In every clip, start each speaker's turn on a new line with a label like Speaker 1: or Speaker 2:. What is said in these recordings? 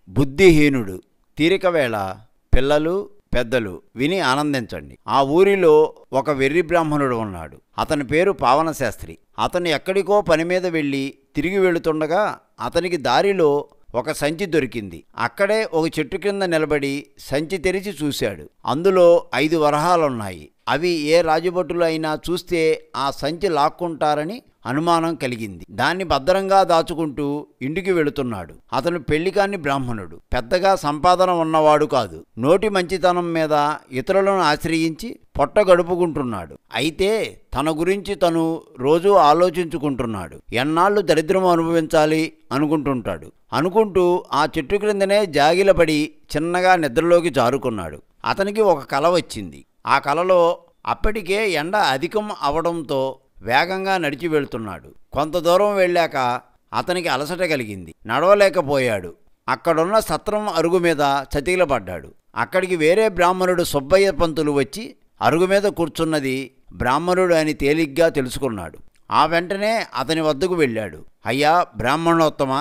Speaker 1: బుద్ధిహీనుడు. తీరికవేళ పిల్లలు పెద్దలు విని ఆనందించండి. ఆ ఊరిలో ఒక వెర్రి బ్రాహ్మణుడు ఉన్నాడు. అతని పేరు పావనశాస్త్రి. అతను ఎక్కడికో పని మీద వెళ్ళి తిరిగి వెళుతుండగా అతనికి దారిలో ఒక సంచి దొరికింది. అక్కడే ఒక చెట్టు కింద నిలబడి సంచి తెరిచి చూశాడు. అందులో 5 వరహాలున్నాయి. అవి ఏ రాజభటులు అయినా చూస్తే ఆ సంచి లాక్కుంటారని అనుమానం కలిగింది. దాన్ని భద్రంగా దాచుకుంటూ ఇంటికి వెళుతున్నాడు. అతను పెళ్లికాని బ్రాహ్మణుడు. పెద్దగా సంపాదన ఉన్నవాడు కాదు. నోటి మంచితనం మీద ఇతరులను ఆశ్రయించి పొట్ట గడుపుకుంటున్నాడు. అయితే తన గురించి తను రోజూ ఆలోచించుకుంటున్నాడు. ఎన్నాళ్ళు దరిద్రం అనుభవించాలి అనుకుంటూ ఆ చెట్టు క్రిందనే జాగిలపడి చిన్నగా నిద్రలోకి జారుకున్నాడు. అతనికి ఒక కల వచ్చింది. ఆ కలలో అప్పటికే ఎండ అధికం అవడంతో వేగంగా నడిచి వెళ్తున్నాడు. కొంత దూరం వెళ్ళాక అతనికి అలసట కలిగింది. నడవలేకపోయాడు. అక్కడున్న సత్రం అరుగు మీద చతికిలపడ్డాడు. అక్కడికి వేరే బ్రాహ్మణుడు సుబ్బయ్య పంతులు వచ్చి అరుగు మీద కూర్చున్నది బ్రాహ్మణుడు అని తేలిగ్గా తెలుసుకున్నాడు. ఆ వెంటనే అతని వద్దకు వెళ్ళాడు. అయ్యా బ్రాహ్మణోత్తమ,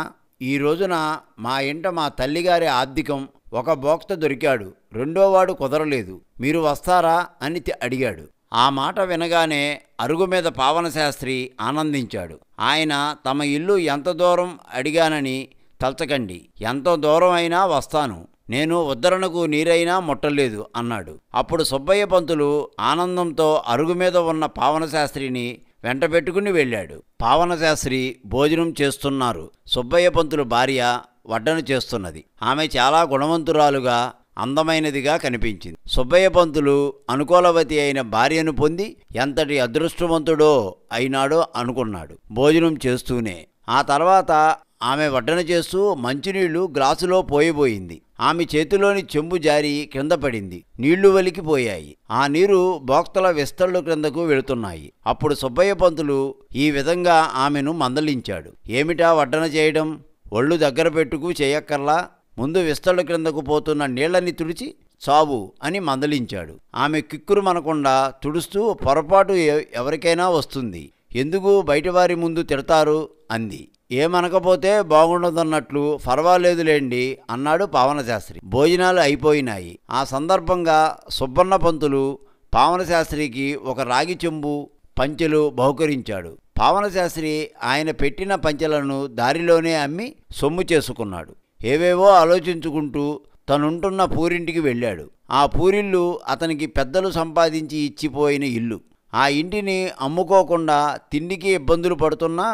Speaker 1: ఈ రోజున మా ఇంట మా తల్లిగారి ఆర్థికం ఒక భోక్త దొరికాడు. రెండోవాడు కుదరలేదు. మీరు వస్తారా అని అడిగాడు. ఆ మాట వినగానే అరుగు మీద పావనశాస్త్రి ఆనందించాడు. ఆయన తమ ఇల్లు ఎంత దూరం అడిగానని తలచకండి, ఎంత దూరం అయినా వస్తాను. నేను ఉద్ధరణకు నీరైనా ముట్టలేదు అన్నాడు. అప్పుడు సుబ్బయ్య పంతులు ఆనందంతో అరుగు మీద ఉన్న పావనశాస్త్రిని వెంట పెట్టుకుని వెళ్ళాడు. పావనశాస్త్రి భోజనం చేస్తున్నారు. సుబ్బయ్య పంతులు భార్య వడ్డన చేస్తున్నది. ఆమె చాలా గుణవంతురాలుగా అందమైనదిగా కనిపించింది. సుబ్బయ్య పంతులు అనుకూలవతి అయిన భార్యను పొంది ఎంతటి అదృష్టవంతుడో అయినాడో అనుకున్నాడు భోజనం చేస్తూనే. ఆ తర్వాత ఆమె వడ్డన చేస్తూ మంచినీళ్లు గ్లాసులో పోయబోయింది. ఆమె చేతిలోని చెంబు జారి కింద పడింది. నీళ్లు వలికిపోయాయి. ఆ నీరు భోక్తల విస్తళ్ళు క్రిందకు వెళుతున్నాయి. అప్పుడు సుబ్బయ్య పంతులు ఈ విధంగా ఆమెను మందలించాడు. ఏమిటా వడ్డన చేయడం? ఒళ్ళు దగ్గర పెట్టుకు చేయక్కర్లా. ముందు విస్తళ్ళ క్రిందకు పోతున్న నీళ్లని తుడిచి చావు అని మందలించాడు. ఆమె కిక్కురు మనకుండా తుడుస్తూ పొరపాటు ఎవరికైనా వస్తుంది, ఎందుకు బయటవారి ముందు తిడతారు అంది. ఏమనకపోతే బాగుండదన్నట్లు పర్వాలేదులేండి అన్నాడు పావనశాస్త్రి. భోజనాలు అయిపోయినాయి. ఆ సందర్భంగా సుబ్బన్న పంతులు పావనశాస్త్రికి ఒక రాగి చెంబు పంచెలు బహుకరించాడు. పావనశాస్త్రి ఆయన పెట్టిన పంచెలను దారిలోనే అమ్మి సొమ్ము చేసుకున్నాడు. ఏవేవో ఆలోచించుకుంటూ తనుంటున్న పూరింటికి వెళ్ళాడు. ఆ పూరిల్లు అతనికి పెద్దలు సంపాదించి ఇచ్చిపోయిన ఇల్లు. ఆ ఇంటిని అమ్ముకోకుండా తిండికి ఇబ్బందులు పడుతున్నా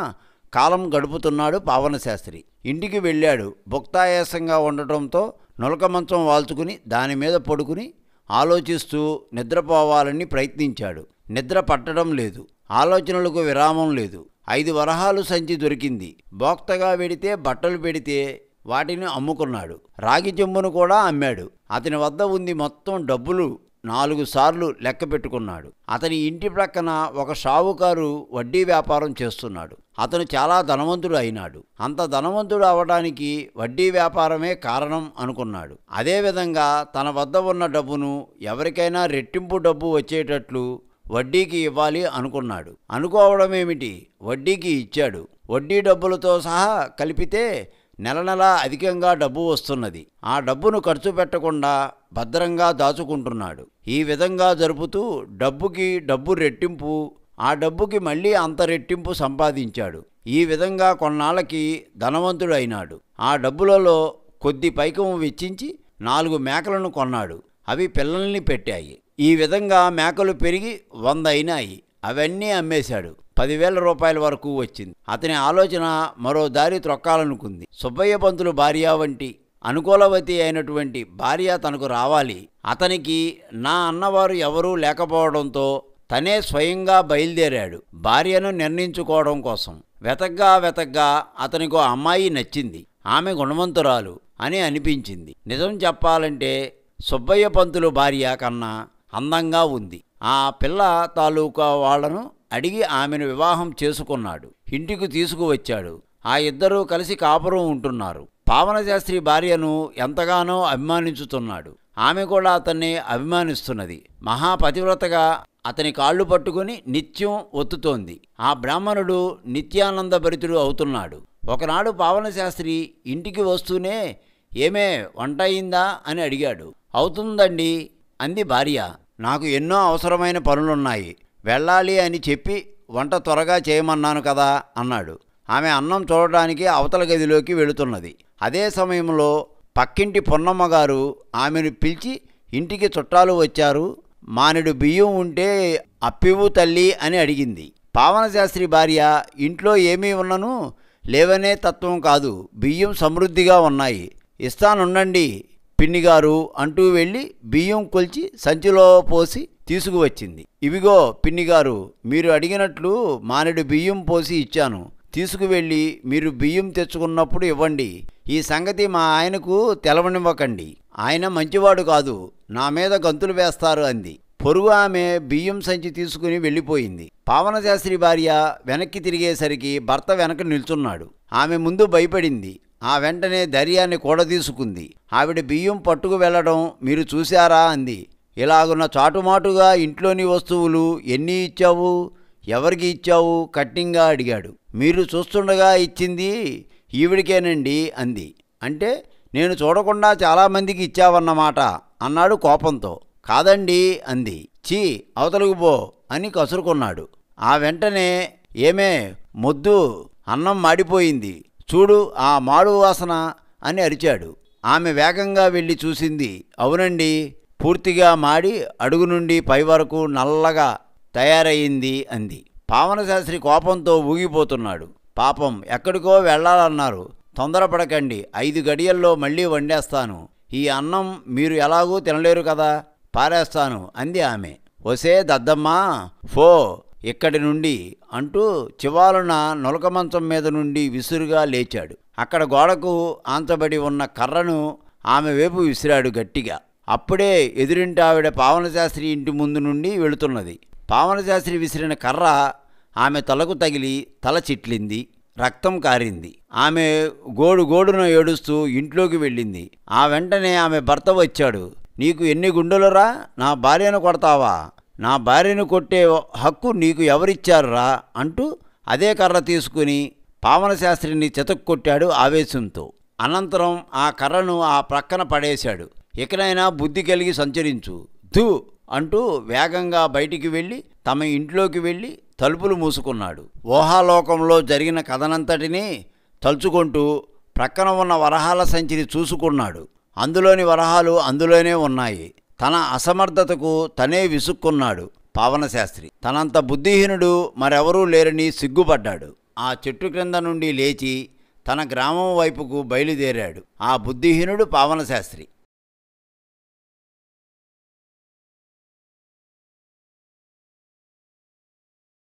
Speaker 1: కాలం గడుపుతున్నాడు పావనశాస్త్రి. ఇంటికి వెళ్ళాడు. భుక్తాయాసంగా ఉండటంతో నులక మంచం వాల్చుకుని దాని మీద పడుకుని ఆలోచిస్తూ నిద్రపోవాలని ప్రయత్నించాడు. నిద్ర పట్టడం లేదు. ఆలోచనలకు విరామం లేదు. 5 వరహాలు సంచి దొరికింది. భోక్తగా వెడితే బట్టలు పెడితే వాటిని అమ్ముకున్నాడు. రాగి చెంబును కూడా అమ్మాడు. అతని వద్ద ఉంది మొత్తం డబ్బులు 4 సార్లు లెక్క పెట్టుకున్నాడు. అతని ఇంటి ప్రక్కన ఒక షావుకారు వడ్డీ వ్యాపారం చేస్తున్నాడు. అతను చాలా ధనవంతుడు అయినాడు. అంత ధనవంతుడు అవడానికి వడ్డీ వ్యాపారమే కారణం అనుకున్నాడు. అదేవిధంగా తన వద్ద ఉన్న డబ్బును ఎవరికైనా రెట్టింపు డబ్బు వచ్చేటట్లు వడ్డీకి ఇవ్వాలి అనుకున్నాడు. అనుకోవడమేమిటి, వడ్డీకి ఇచ్చాడు. వడ్డీ డబ్బులతో సహా కలిపితే నెల అధికంగా డబ్బు వస్తున్నది. ఆ డబ్బును ఖర్చు పెట్టకుండా భద్రంగా దాచుకుంటున్నాడు. ఈ విధంగా జరుపుతూ డబ్బుకి డబ్బు రెట్టింపు, ఆ డబ్బుకి మళ్ళీ అంత రెట్టింపు సంపాదించాడు. ఈ విధంగా కొన్నాళ్ళకి ధనవంతుడు అయినాడు. ఆ డబ్బులలో కొద్ది పైకం వెచ్చించి 4 మేకలను కొన్నాడు. అవి పిల్లల్ని పెట్టాయి. ఈ విధంగా మేకలు పెరిగి 100 అయినాయి. అవన్నీ అమ్మేశాడు. 10,000 రూపాయల వరకు వచ్చింది. అతని ఆలోచన మరో దారి త్రొక్కాలనుకుంది. సుబ్బయ్య పంతులు భార్య వంటి అనుకూలవతి అయినటువంటి భార్య తనకు రావాలి. అతనికి నా అన్నవారు ఎవరూ లేకపోవడంతో తనే స్వయంగా బయలుదేరాడు భార్యను నిర్ణయించుకోవడం కోసం. వెతగ్గా అతనికో అమ్మాయి నచ్చింది. ఆమె గుణవంతురాలు అని అనిపించింది. నిజం చెప్పాలంటే సుబ్బయ్య పంతులు భార్య కన్నా అందంగా ఉంది. ఆ పిల్ల తాలూకా వాళ్లను అడిగి ఆమెను వివాహం చేసుకున్నాడు. ఇంటికి తీసుకువచ్చాడు. ఆ ఇద్దరూ కలిసి కాపురం ఉంటున్నారు. పావనశాస్త్రి భార్యను ఎంతగానో అభిమానించుతున్నాడు. ఆమె కూడా అతన్ని అభిమానిస్తున్నది. మహాపతివ్రతగా అతని కాళ్ళు పట్టుకుని నిత్యం ఒత్తుతోంది. ఆ బ్రాహ్మణుడు నిత్యానందభరితుడు అవుతున్నాడు. ఒకనాడు పావనశాస్త్రి ఇంటికి వస్తూనే ఏమే వంట అయిందా అని అడిగాడు. అవుతుందండి అంది భార్య. నాకు ఎన్నో అవసరమైన పనులున్నాయి, వెళ్ళాలి అని చెప్పి వంట త్వరగా చేయమన్నాను కదా అన్నాడు. ఆమె అన్నం చూడడానికి అవతల గదిలోకి వెళుతున్నది. అదే సమయంలో పక్కింటి పొన్నమ్మగారు ఆమెను పిలిచి, ఇంటికి చుట్టాలు వచ్చారు, మానెడు బియ్యం ఉంటే అప్పివు తల్లి అని అడిగింది. పావనశాస్త్రి భార్య, ఇంట్లో ఏమీ ఉన్నను లేవనే తత్వం కాదు, బియ్యం సమృద్ధిగా ఉన్నాయి, ఇస్తానుండండి పిన్నిగారు అంటూ వెళ్ళి బియ్యం కొల్చి సంచిలో పోసి తీసుకువచ్చింది. ఇవిగో పిన్నిగారు, మీరు అడిగినట్లు మానెడు బియ్యం పోసి ఇచ్చాను, తీసుకువెళ్ళి మీరు బియ్యం తెచ్చుకున్నప్పుడు ఇవ్వండి. ఈ సంగతి మా ఆయనకు తెలవనివ్వకండి, ఆయన మంచివాడు కాదు, నా మీద గంతులు వేస్తారు అంది. పొరుగు ఆమె బియ్యం సంచి తీసుకుని వెళ్ళిపోయింది. పావనశాస్త్రి భార్య వెనక్కి తిరిగేసరికి భర్త వెనక నిల్చున్నాడు. ఆమె ముందు భయపడింది. ఆ వెంటనే ధైర్యాన్ని కూడదీసుకుంది. ఆవిడ బియ్యం పట్టుకు వెళ్ళడం మీరు చూశారా అంది. ఇలాగున్న చాటుమాటుగా ఇంట్లోని వస్తువులు ఎన్ని ఇచ్చావు, ఎవరికి ఇచ్చావు కట్టింగా అడిగాడు. మీరు చూస్తుండగా ఇచ్చింది ఈవిడికేనండి అంది. అంటే నేను చూడకుండా చాలామందికి ఇచ్చావన్నమాట అన్నాడు కోపంతో. కాదండి అంది. చీ అవతలకు పో అని కసురుకున్నాడు. ఆ వెంటనే ఏమే మొద్దు, అన్నం మాడిపోయింది చూడు, ఆ మాడు వాసన అని అరిచాడు. ఆమె వేగంగా వెళ్ళి చూసింది. అవునండి, పూర్తిగా మాడి అడుగు నుండి పై వరకు నల్లగా తయారయింది అంది. పావనశాస్త్రి కోపంతో ఊగిపోతున్నాడు. పాపం, ఎక్కడికో వెళ్ళాలన్నారు, తొందరపడకండి, 5 గడియల్లో మళ్ళీ వండేస్తాను, ఈ అన్నం మీరు ఎలాగూ తినలేరు కదా, పారేస్తాను అంది ఆమె. ఒసే దద్దమ్మా, ఫో ఇక్కడి నుండి అంటూ చివాలున నులక మంచం మీద నుండి విసురుగా లేచాడు. అక్కడ గోడకు ఆంచబడి ఉన్న కర్రను ఆమె వైపు విసిరాడు గట్టిగా. అప్పుడే ఎదురింటి ఆవిడ పావనశాస్త్రి ఇంటి ముందు నుండి వెళుతున్నది. పావనశాస్త్రి విసిరిన కర్ర ఆమె తలకు తగిలి తల చిట్లింది, రక్తం కారింది. ఆమె గోడున ఏడుస్తూ ఇంట్లోకి వెళ్ళింది. ఆ వెంటనే ఆమె భర్త వచ్చాడు. నీకు ఎన్ని గుండెలురా, నా భార్యను కొడతావా, నా భార్యను కొట్టే హక్కు నీకు ఎవరిచ్చారురా అంటూ అదే కర్ర తీసుకుని పావనశాస్త్రిని చితక్కొట్టాడు ఆవేశంతో. అనంతరం ఆ కర్రను ఆ ప్రక్కన పడేశాడు. ఇకనైనా బుద్ధి కలిగి సంచరించు ధూ అంటూ వేగంగా బయటికి వెళ్ళి తమ ఇంట్లోకి వెళ్ళి తలుపులు మూసుకున్నాడు. ఊహాలోకంలో జరిగిన కథనంతటినీ తలుచుకుంటూ ప్రక్కన ఉన్న వరహాల సంచిని చూసుకున్నాడు. అందులోని వరహాలు అందులోనే ఉన్నాయి. తన అసమర్థతకు తనే విసుక్కున్నాడు పావనశాస్త్రి. తనంత బుద్ధిహీనుడు మరెవరూ లేరని సిగ్గుపడ్డాడు. ఆ చెట్టు క్రింద నుండి లేచి తన గ్రామం వైపుకు బయలుదేరాడు ఆ బుద్ధిహీనుడు పావనశాస్త్రి.